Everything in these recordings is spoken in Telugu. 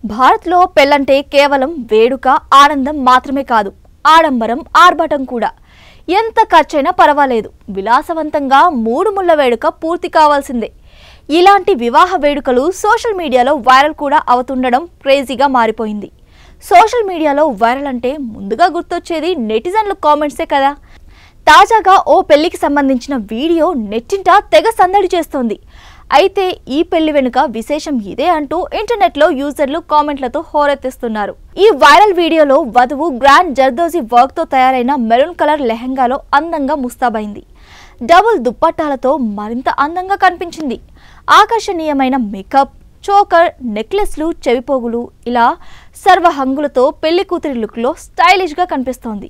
భారత్లో పెళ్లంటే కేవలం వేడుక ఆనందం మాత్రమే కాదు, ఆడంబరం ఆర్భాటం కూడా. ఎంత ఖర్చైనా పర్వాలేదు, విలాసవంతంగా మూడు ముళ్ళ వేడుక పూర్తి కావాల్సిందే. ఇలాంటి వివాహ వేడుకలు సోషల్ మీడియాలో వైరల్ కూడా అవుతుండడం క్రేజీగా మారిపోయింది. సోషల్ మీడియాలో వైరల్ అంటే ముందుగా గుర్తొచ్చేది నెటిజన్ల కామెంట్సే కదా. తాజాగా ఓ పెళ్లికి సంబంధించిన వీడియో నెట్టింట తెగ సందడి చేస్తోంది. అయితే ఈ పెళ్లి వెనుక విశేషం ఇదే అంటూ ఇంటర్నెట్లో యూజర్లు కామెంట్లతో హోరెత్తిస్తున్నారు. ఈ వైరల్ వీడియోలో వధువు గ్రాండ్ జర్దోజీ వర్క్తో తయారైన మెరూన్ కలర్ లెహంగాలో అందంగా ముస్తాబైంది. డబుల్ దుప్పట్టాలతో మరింత అందంగా కనిపించింది. ఆకర్షణీయమైన మేకప్, చోకర్, నెక్లెస్లు, చెవిపోగులు ఇలా సర్వహంగులతో పెళ్లి కూతురి లుక్లో స్టైలిష్గా కనిపిస్తోంది.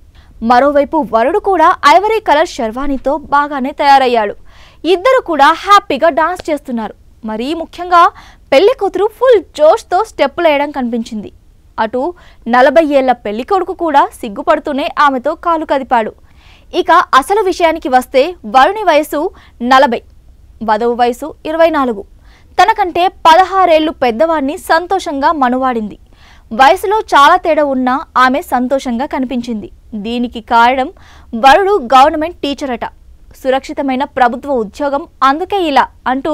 మరోవైపు వరుడు కూడా ఐవరీ కలర్ షెర్వానీతో బాగానే తయారయ్యాడు. ఇద్దరు కూడా హ్యాపీగా డాన్స్ చేస్తున్నారు. మరీ ముఖ్యంగా పెళ్లి కూతురు ఫుల్ జోష్తో స్టెప్పులు వేయడం కనిపించింది. అటు 40 ఏళ్ల పెళ్లి కొడుకు కూడా సిగ్గుపడుతూనే ఆమెతో కాలు కదిపాడు. ఇక అసలు విషయానికి వస్తే వరుని వయసు 40, వధువు వయసు 24. తనకంటే 16 ఏళ్లు పెద్దవాడిని సంతోషంగా మనువాడింది. వయసులో చాలా తేడా ఉన్నా ఆమె సంతోషంగా కనిపించింది. దీనికి కారణం వరుడు గవర్నమెంట్ టీచర్ అట, సురక్షితమైన ప్రభుత్వ ఉద్యోగం, అందుకే ఇలా అంటూ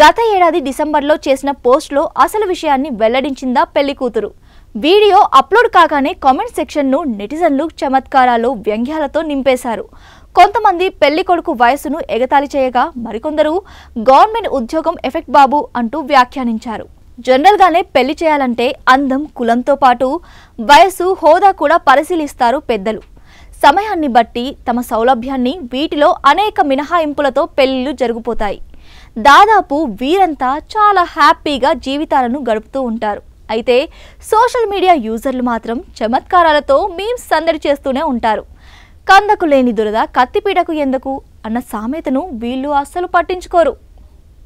గత ఏడాది డిసెంబర్లో చేసిన పోస్ట్లో అసలు విషయాన్ని వెల్లడించిందా పెళ్లి కూతురు. వీడియో అప్లోడ్ కాగానే కామెంట్ సెక్షన్ను నెటిజన్లు చమత్కారాలు, వ్యంగ్యాలతో నింపేశారు. కొంతమంది పెళ్లి కొడుకు వయసును ఎగతాళి చేయగా, మరికొందరు గవర్నమెంట్ ఉద్యోగం ఎఫెక్ట్ బాబు అంటూ వ్యాఖ్యానించారు. జనరల్గానే పెళ్లి చేయాలంటే అందం, కులంతో పాటు వయసు, హోదా కూడా పరిశీలిస్తారు పెద్దలు. సమయాన్ని బట్టి తమ సౌలభ్యాన్ని, వీటిలో అనేక మినహాయింపులతో పెళ్లిళ్లు జరిగిపోతాయి. దాదాపు వీరంతా చాలా హ్యాపీగా జీవితాలను గడుపుతూ ఉంటారు. అయితే సోషల్ మీడియా యూజర్లు మాత్రం చమత్కారాలతో మీమ్స్ సందడి చేస్తూనే ఉంటారు. కందకు లేని దురద కత్తిపీటకు ఎందుకు అన్న సామెతను వీళ్ళు అస్సలు పట్టించుకోరు.